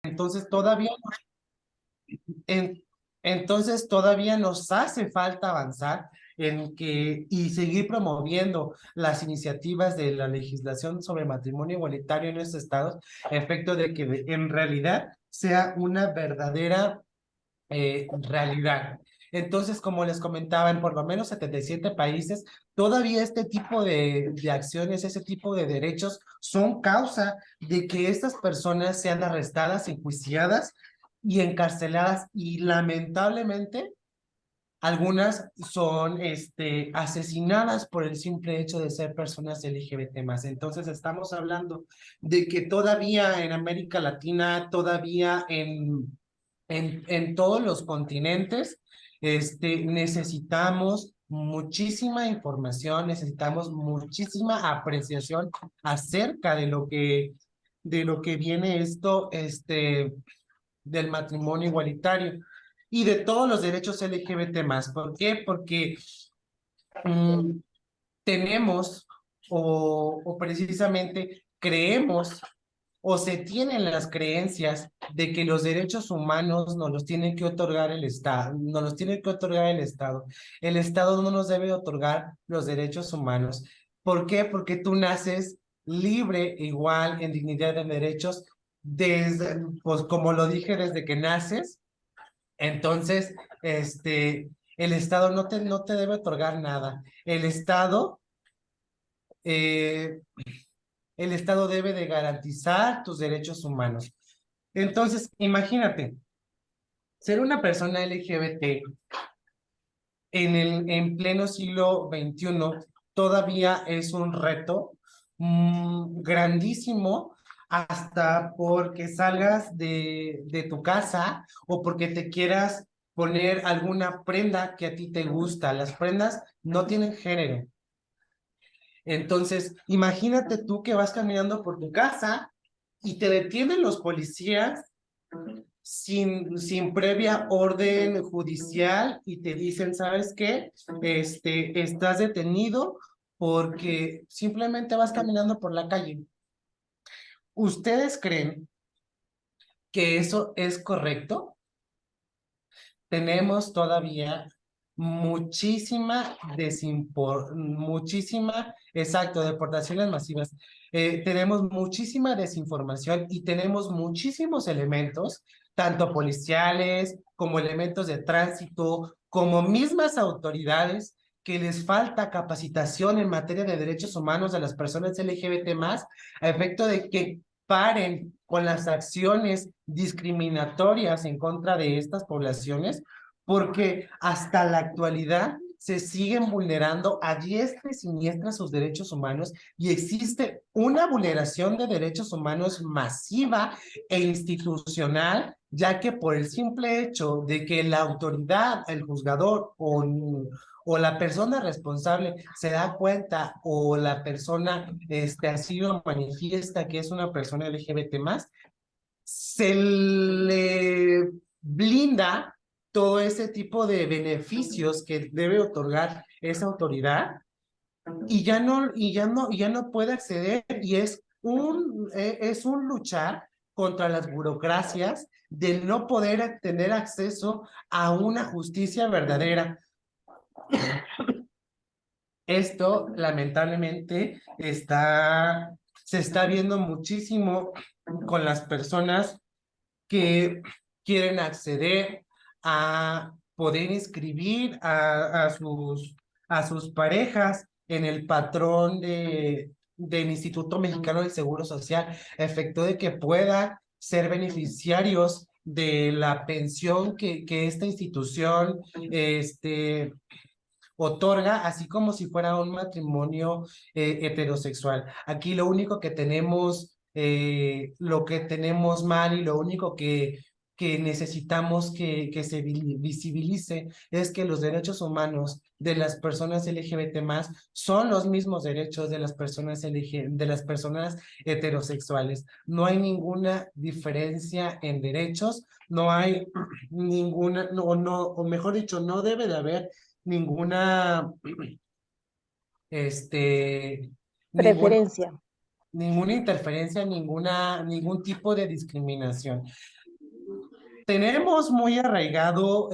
Entonces todavía, en- entonces todavía nos hace falta avanzar en que y seguir promoviendo las iniciativas de la legislación sobre matrimonio igualitario en los estados, a efecto de que en realidad sea una verdadera realidad. Entonces, como les comentaba, en por lo menos 77 países, todavía este tipo de acciones, ese tipo de derechos son causa de que estas personas sean arrestadas, enjuiciadas y encarceladas. Y lamentablemente, algunas son asesinadas por el simple hecho de ser personas LGBT más. Entonces, estamos hablando de que todavía en América Latina, todavía en todos los continentes, necesitamos muchísima información, necesitamos muchísima apreciación acerca de lo que viene esto, del matrimonio igualitario y de todos los derechos LGBT más. ¿Por qué? Porque mm, tenemos o precisamente creemos o se tienen las creencias de que los derechos humanos nos los tiene que otorgar el Estado, nos los tiene que otorgar el Estado. El Estado no nos debe otorgar los derechos humanos. ¿Por qué? Porque tú naces libre, igual, en dignidad de derechos, desde, pues como lo dije, desde que naces. Entonces, el Estado no te debe otorgar nada. Eh, el Estado debe de garantizar tus derechos humanos. Entonces, imagínate, ser una persona LGBT en pleno siglo XXI todavía es un reto grandísimo, hasta porque salgas de tu casa o porque te quieras poner alguna prenda que a ti te gusta. Las prendas no tienen género. Entonces, imagínate tú que vas caminando por tu casa y te detienen los policías sin previa orden judicial y te dicen, ¿sabes qué? Estás detenido porque simplemente vas caminando por la calle. ¿Ustedes creen que eso es correcto? Tenemos todavía exacto, deportaciones masivas. Tenemos muchísima desinformación y tenemos muchísimos elementos, tanto policiales como elementos de tránsito, como mismas autoridades, que les falta capacitación en materia de derechos humanos de las personas LGBT más, a efecto de que paren con las acciones discriminatorias en contra de estas poblaciones, porque hasta la actualidad se siguen vulnerando a diestra y siniestra sus derechos humanos y existe una vulneración de derechos humanos masiva e institucional, ya que por el simple hecho de que la autoridad, el juzgador o la persona responsable se da cuenta o la persona así lo manifiesta que es una persona LGBT más, se le blinda todo ese tipo de beneficios que debe otorgar esa autoridad y ya no puede acceder y es un luchar contra las burocracias del no poder tener acceso a una justicia verdadera. Esto lamentablemente se está viendo muchísimo con las personas que quieren acceder a poder inscribir a sus parejas en el patrón del Instituto Mexicano del Seguro Social, a efecto de que puedan ser beneficiarios de la pensión que esta institución otorga, así como si fuera un matrimonio heterosexual. Aquí lo que tenemos mal y lo único que necesitamos que se visibilice es que los derechos humanos de las personas LGBT más son los mismos derechos de las personas de las personas heterosexuales. No hay ninguna diferencia en derechos, no hay ninguna, o mejor dicho, no debe de haber ninguna, este, ninguna Preferencia. ninguna interferencia, ningún tipo de discriminación. Tenemos muy arraigado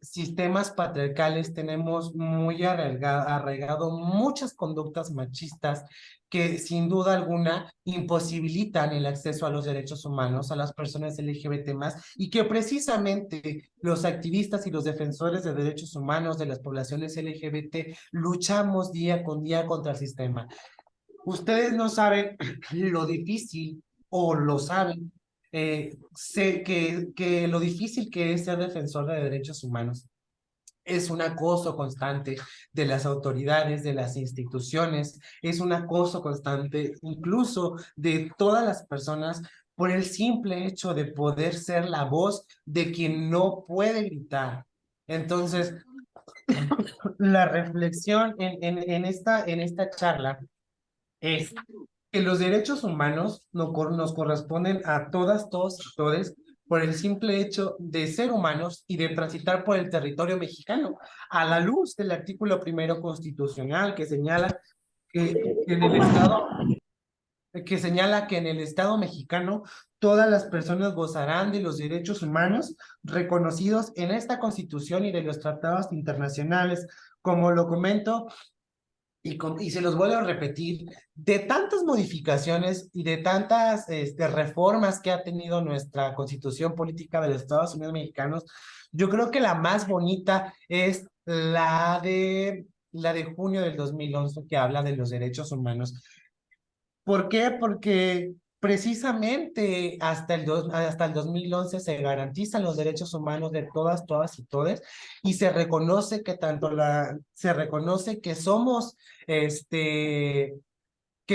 sistemas patriarcales, tenemos muy arraigado muchas conductas machistas que sin duda alguna imposibilitan el acceso a los derechos humanos a las personas LGBT más y que precisamente los activistas y los defensores de derechos humanos de las poblaciones LGBT luchamos día con día contra el sistema. Ustedes no saben lo difícil, o lo saben, sé que lo difícil que es ser defensor de derechos humanos. Es un acoso constante de las autoridades, de las instituciones, es un acoso constante incluso de todas las personas por el simple hecho de poder ser la voz de quien no puede gritar. Entonces, la reflexión en esta charla es que los derechos humanos nos corresponden a todas, todos y todes por el simple hecho de ser humanos y de transitar por el territorio mexicano, a la luz del artículo primero constitucional que en el Estado, que señala que en el Estado mexicano todas las personas gozarán de los derechos humanos reconocidos en esta Constitución y de los tratados internacionales. Como lo comento, y se los vuelvo a repetir, de tantas modificaciones y de tantas reformas que ha tenido nuestra Constitución Política de los Estados Unidos Mexicanos, yo creo que la más bonita es la de junio del 2011 que habla de los derechos humanos. ¿Por qué? Porque precisamente hasta el 2011 se garantizan los derechos humanos de todas, todas y todes, y se reconoce que se reconoce que somos, que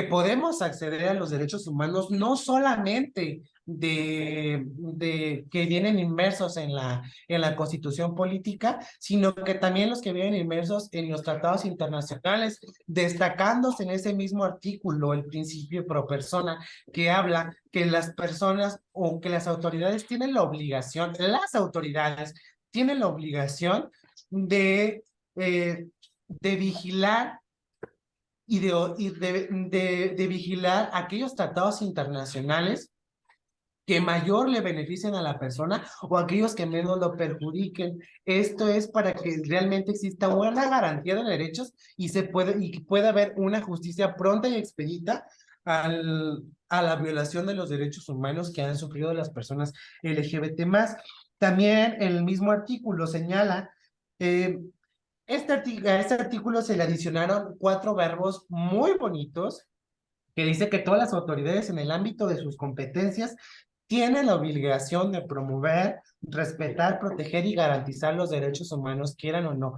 podemos acceder a los derechos humanos no solamente de que vienen inmersos en la Constitución política, sino que también los que vienen inmersos en los tratados internacionales, destacándose en ese mismo artículo el principio pro persona, que habla que las personas o que las autoridades tienen la obligación, las autoridades tienen la obligación de, eh, de vigilar de vigilar aquellos tratados internacionales que mayor le beneficien a la persona o aquellos que menos lo perjudiquen. Esto es para que realmente exista una garantía de derechos y que pueda haber una justicia pronta y expedita a la violación de los derechos humanos que han sufrido las personas LGBT más. También el mismo artículo señala eh, a este artículo se le adicionaron 4 verbos muy bonitos que dice que todas las autoridades en el ámbito de sus competencias tienen la obligación de promover, respetar, proteger y garantizar los derechos humanos, quieran o no.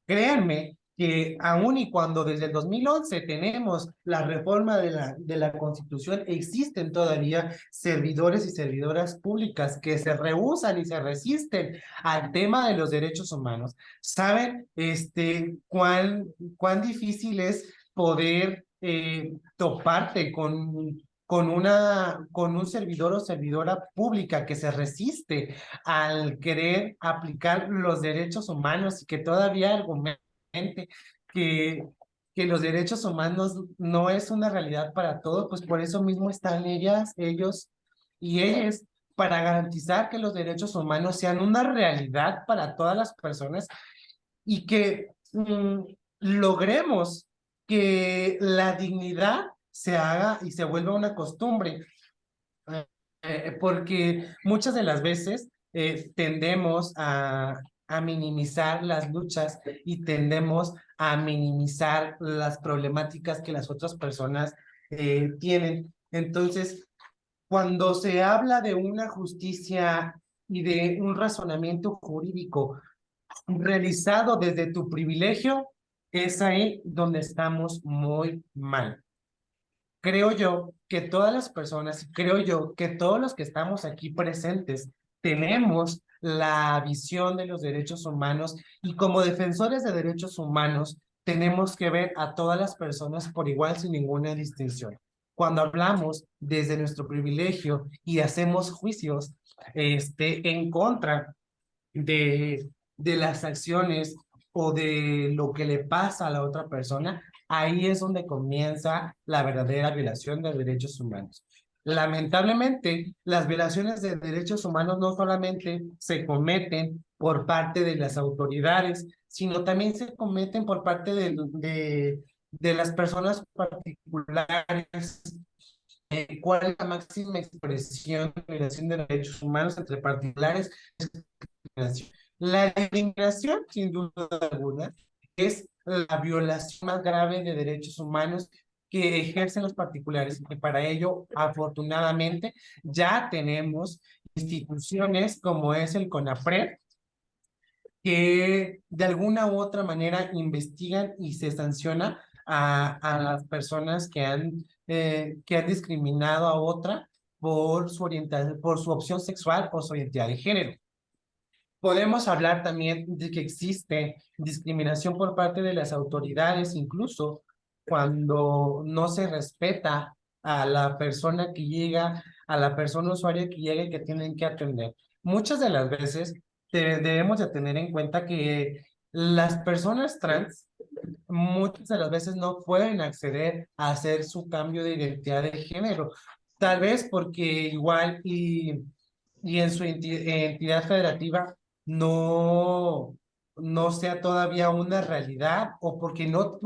Créanme que aun y cuando desde el 2011 tenemos la reforma de la Constitución, existen todavía servidores y servidoras públicas que se rehúsan y se resisten al tema de los derechos humanos. ¿Saben cuán difícil es poder toparte con un servidor o servidora pública que se resiste al querer aplicar los derechos humanos y que todavía argumente que, que los derechos humanos no es una realidad para todos? Pues por eso mismo están ellos y ellas para garantizar que los derechos humanos sean una realidad para todas las personas y que logremos que la dignidad se haga y se vuelva una costumbre, porque muchas de las veces tendemos a minimizar las luchas y tendemos a minimizar las problemáticas que las otras personas tienen. Entonces, cuando se habla de una justicia y de un razonamiento jurídico realizado desde tu privilegio, es ahí donde estamos muy mal. Creo yo que todas las personas, creo yo que todos los que estamos aquí presentes tenemos la visión de los derechos humanos y como defensores de derechos humanos tenemos que ver a todas las personas por igual sin ninguna distinción. Cuando hablamos desde nuestro privilegio y hacemos juicios en contra de las acciones o de lo que le pasa a la otra persona, ahí es donde comienza la verdadera violación de derechos humanos. Lamentablemente, las violaciones de derechos humanos no solamente se cometen por parte de las autoridades, sino también se cometen por parte de las personas particulares. ¿Cuál es la máxima expresión de violación de derechos humanos entre particulares? La discriminación, sin duda alguna, es la violación más grave de derechos humanos que ejercen los particulares, y que para ello, afortunadamente, ya tenemos instituciones como es el CONAPRED, que de alguna u otra manera investigan y se sanciona a las personas que han discriminado a otra por su orientación, por su opción sexual o su identidad de género. Podemos hablar también de que existe discriminación por parte de las autoridades, incluso cuando no se respeta a la persona que llega, a la persona usuaria que llega y que tienen que atender. Muchas de las veces debemos de tener en cuenta que las personas trans muchas de las veces no pueden acceder a hacer su cambio de identidad de género. Tal vez porque igual y en su entidad federativa no, no sea todavía una realidad o porque no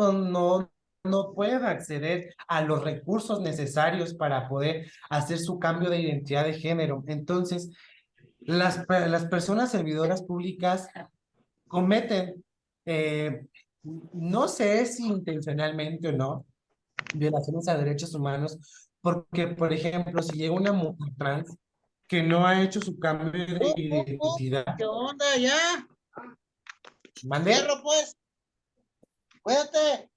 pueda acceder a los recursos necesarios para poder hacer su cambio de identidad de género. Entonces, las personas servidoras públicas cometen, no sé si intencionalmente o no, violaciones a derechos humanos, porque, por ejemplo, si llega una mujer trans que no ha hecho su cambio de identidad, ¿Qué onda ya? mande, Fierro, pues. Cuídate.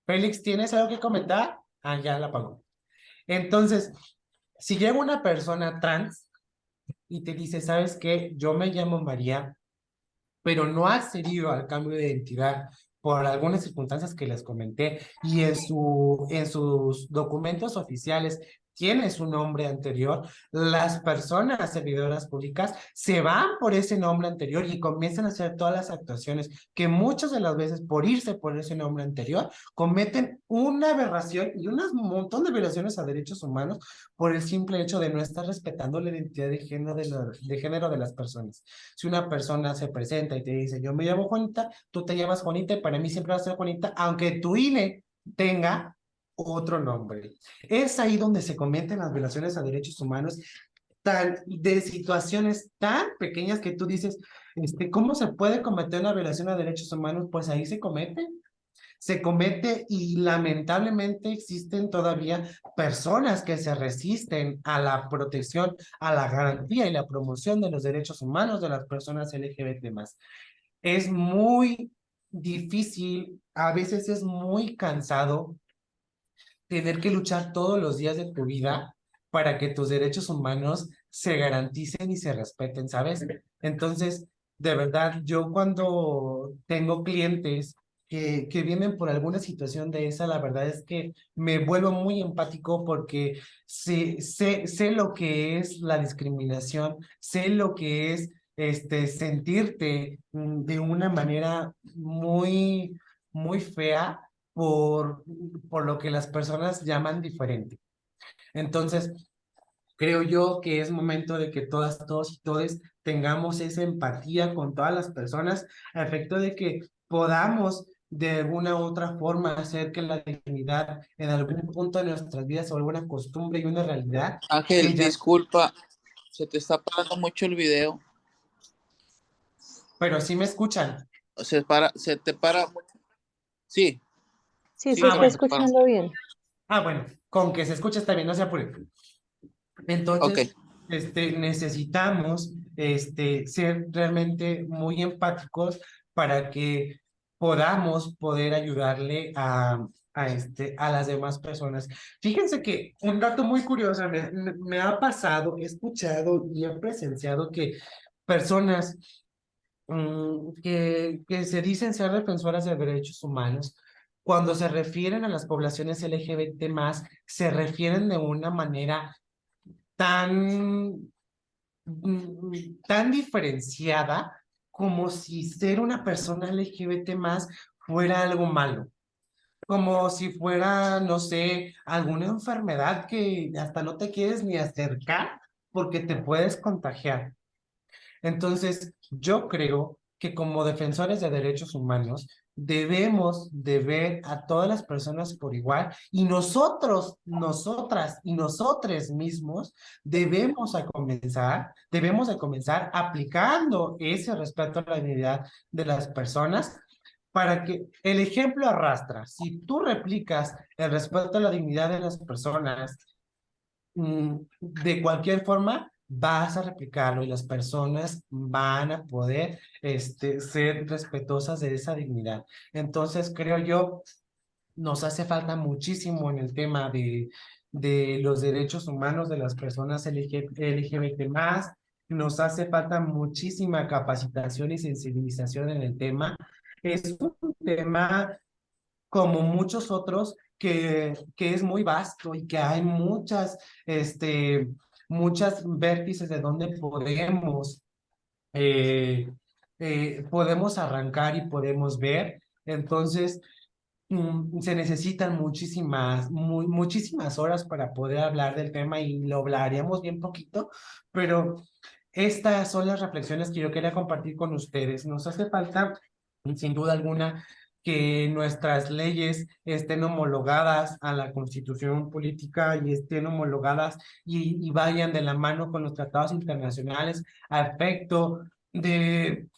Félix, ¿tienes algo que comentar? Ah, ya la apagó. Entonces, si llega una persona trans y te dice, ¿sabes qué? Yo me llamo María, pero no ha accedido al cambio de identidad por algunas circunstancias que les comenté y en sus documentos oficiales tiene su nombre anterior, las personas servidoras públicas se van por ese nombre anterior y comienzan a hacer todas las actuaciones que muchas de las veces por irse por ese nombre anterior cometen una aberración y un montón de violaciones a derechos humanos por el simple hecho de no estar respetando la identidad de género de las personas. Si una persona se presenta y te dice, yo me llamo Juanita, tú te llamas Juanita y para mí siempre va a ser Juanita, aunque tu INE tenga otro nombre. Es ahí donde se cometen las violaciones a derechos humanos de situaciones tan pequeñas que tú dices, ¿cómo se puede cometer una violación a derechos humanos? Pues ahí se comete y lamentablemente existen todavía personas que se resisten a la protección, a la garantía y la promoción de los derechos humanos de las personas LGBT+. Es muy difícil, a veces es muy cansado tener que luchar todos los días de tu vida para que tus derechos humanos se garanticen y se respeten, ¿sabes? Entonces, de verdad, yo cuando tengo clientes que vienen por alguna situación de esa, la verdad es que me vuelvo muy empático porque sé lo que es la discriminación, sé lo que es sentirte de una manera muy fea por, por lo que las personas llaman diferente. Entonces, creo yo que es momento de que todas, todos y todes tengamos esa empatía con todas las personas, a efecto de que podamos de alguna u otra forma hacer que la dignidad en algún punto de nuestras vidas se vuelva una costumbre y una realidad que Ángel, ya, disculpa, se te está parando mucho el video. pero sí me escuchan. Se te para. Sí, Sí, se sigue Ah, está porque bueno, se te para. escuchando bien. bueno, con que se escuche está bien, no se apure. Ok, Entonces, necesitamos ser realmente muy empáticos para que podamos poder ayudarle a las demás personas. Fíjense que un dato muy curioso me ha pasado, he escuchado y he presenciado que personas que se dicen ser defensoras de derechos humanos, cuando se refieren a las poblaciones LGBT+, se refieren de una manera tan, tan diferenciada como si ser una persona LGBT más fuera algo malo. como si fuera, no sé, alguna enfermedad que hasta no te quieres ni acercar porque te puedes contagiar. Entonces, yo creo que como defensores de derechos humanos debemos de ver a todas las personas por igual y nosotros, nosotras y nosotres mismos debemos de comenzar aplicando ese respeto a la dignidad de las personas para que el ejemplo arrastra. Si tú replicas el respeto a la dignidad de las personas, de cualquier forma, vas a replicarlo y las personas van a poder ser respetuosas de esa dignidad. Entonces, creo yo, nos hace falta muchísimo en el tema de los derechos humanos de las personas LGBT más. Nos hace falta muchísima capacitación y sensibilización en el tema. Es un tema como muchos otros, que es muy vasto y que hay muchas vértices de donde eh, podemos arrancar y podemos ver. Entonces, se necesitan muchísimas horas para poder hablar del tema y lo hablaríamos bien poquito, pero estas son las reflexiones que yo quería compartir con ustedes. Nos hace falta, sin duda alguna, que nuestras leyes estén homologadas a la Constitución política y estén homologadas y vayan de la mano con los tratados internacionales a efecto de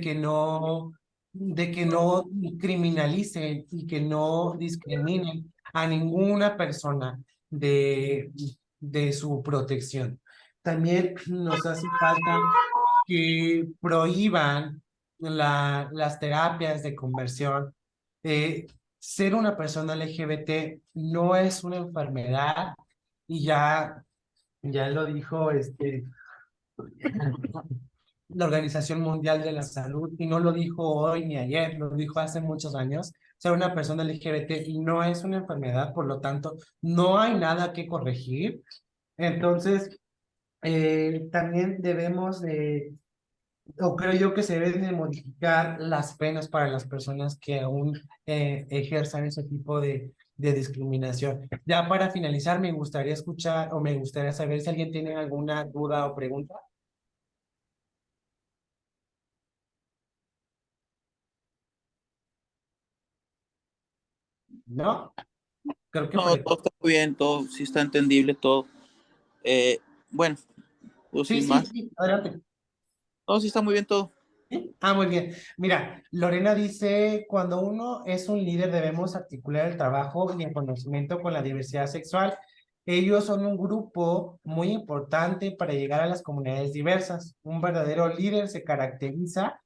que no criminalicen y que no discriminen a ninguna persona de, de su protección. También nos hace falta que prohíban las terapias de conversión. Eh, Ser una persona LGBT no es una enfermedad y ya lo dijo la Organización Mundial de la Salud, y no lo dijo hoy ni ayer, lo dijo hace muchos años. Ser una persona LGBT no es una enfermedad, por lo tanto, no hay nada que corregir. Entonces, también o creo yo que se deben de modificar las penas para las personas que aún ejerzan ese tipo de discriminación. Ya para finalizar, me gustaría escuchar o me gustaría saber si alguien tiene alguna duda o pregunta. ¿No? Creo que por No, aquí. todo está muy bien, todo sí está entendible, todo. Eh, bueno, pues Sí, sin sí, más. sí, adelante. Todo sí está muy bien, todo. ¿Sí? Ah, muy bien. Mira, Lorena dice, cuando uno es un líder debemos articular el trabajo y el conocimiento con la diversidad sexual. Ellos son un grupo muy importante para llegar a las comunidades diversas. Un verdadero líder se caracteriza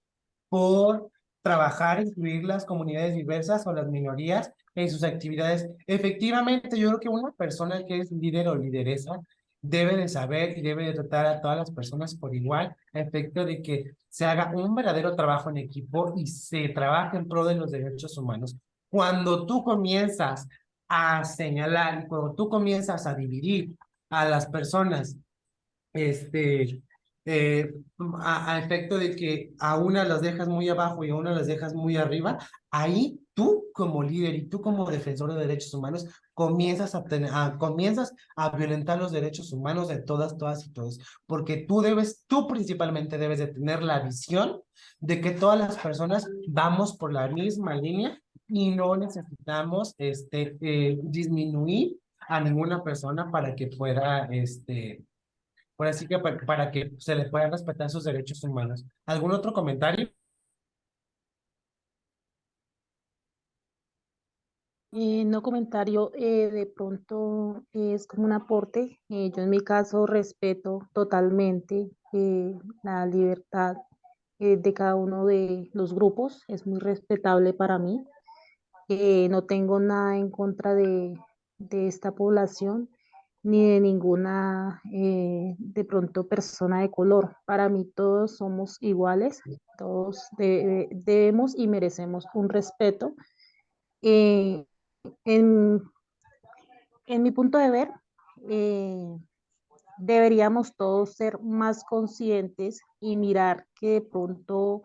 por trabajar, incluir las comunidades diversas o las minorías en sus actividades. Efectivamente, yo creo que una persona que es líder o lideresa debe de saber y debe de tratar a todas las personas por igual, a efecto de que se haga un verdadero trabajo en equipo y se trabaje en pro de los derechos humanos. Cuando tú comienzas a señalar, cuando tú comienzas a dividir a las personas este, eh, a efecto de que a una las dejas muy abajo y a una las dejas muy arriba, ahí tú como líder y tú como defensor de derechos humanos comienzas a violentar los derechos humanos de todas y todos, porque tú principalmente debes de tener la visión de que todas las personas vamos por la misma línea y no necesitamos disminuir a ninguna persona para que pueda por así que para que se les puedan respetar sus derechos humanos. ¿Algún otro comentario? No comentario, de pronto es como un aporte. Yo en mi caso respeto totalmente la libertad de cada uno de los grupos, es muy respetable para mí. No tengo nada en contra de esta población ni de ninguna de pronto persona de color. Para mí todos somos iguales, todos debemos y merecemos un respeto. Eh, en, en mi punto de ver, eh, deberíamos todos ser más conscientes y mirar que de pronto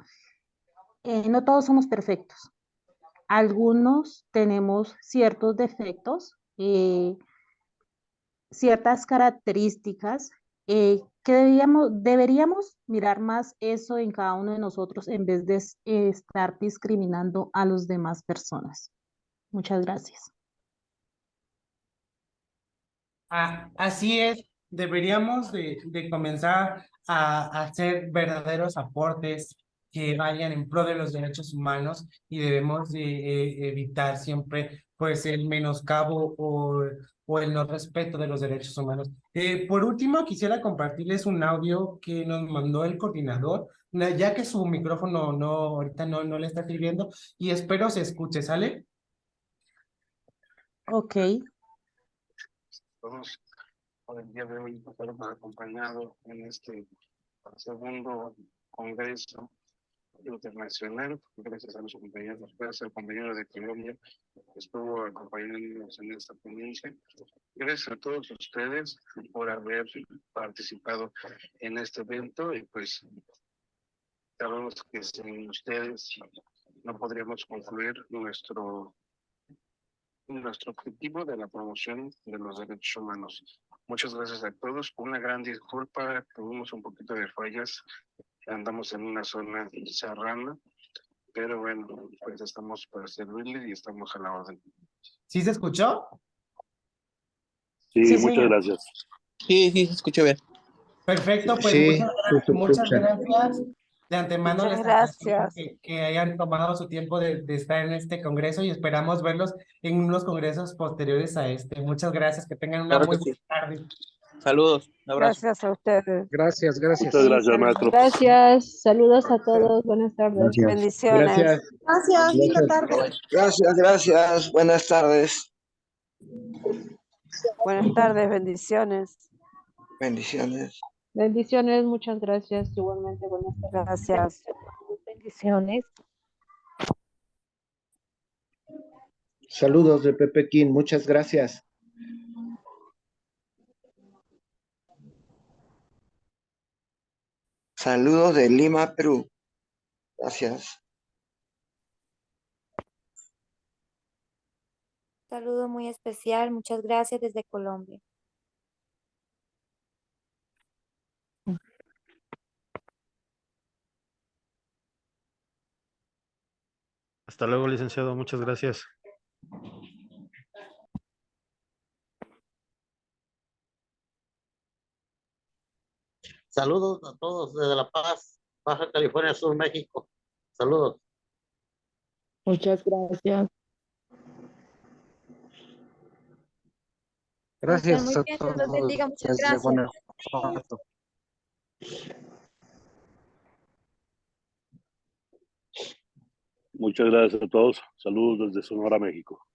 no todos somos perfectos. algunos tenemos ciertos defectos, ciertas características que deberíamos mirar más eso en cada uno de nosotros en vez de estar discriminando a las demás personas. Muchas gracias. Así es, deberíamos de comenzar a hacer verdaderos aportes que vayan en pro de los derechos humanos y debemos de evitar siempre pues el menoscabo o el no respeto de los derechos humanos. Por último, quisiera compartirles un audio que nos mandó el coordinador, ya que su micrófono ahorita no le está sirviendo y espero se escuche, ¿sale? Ok. Todos por el día de hoy nos hemos acompañado en este segundo Congreso Internacional. Gracias a los compañeros, gracias al compañero de Colombia que estuvo acompañándonos en esta ponencia. Gracias a todos ustedes por haber participado en este evento y pues sabemos que sin ustedes no podríamos concluir nuestro objetivo de la promoción de los derechos humanos. Muchas gracias a todos. Una gran disculpa, tuvimos un poquito de fallas. Andamos en una zona serrana, pero bueno, pues estamos para servirles y estamos a la orden. ¿Sí se escuchó? Sí, Sí, muchas señor. gracias. Sí, sí, se escucha bien. Perfecto, pues Sí, sí se muchas escucha. gracias. De antemano Muchas les agradecemos gracias. que hayan tomado su tiempo de estar en este congreso y esperamos verlos en unos congresos posteriores a este. Muchas gracias, que tengan una Claro muy que sí. buena tarde. Saludos, un abrazo. Gracias a ustedes. Gracias, gracias. Muchas gracias, maestro. Gracias, saludos a todos, buenas tardes. Gracias. Bendiciones. Gracias. Gracias, linda Gracias. tarde. Gracias, gracias. Buenas tardes. Buenas tardes, bendiciones. Bendiciones. Bendiciones, muchas gracias, igualmente buenas tardes. Gracias. Bendiciones. Saludos de Pepe King, muchas gracias. Saludos de Lima, Perú. Gracias. Saludo muy especial, muchas gracias desde Colombia. Hasta luego, licenciado. Muchas gracias. Saludos a todos desde La Paz, Baja California Sur, México. Saludos. Muchas gracias. Gracias Muy a bien, Dios los todos bendiga, muchas desde gracias. Guanajuato. Muchas gracias a todos. Saludos desde Sonora, México.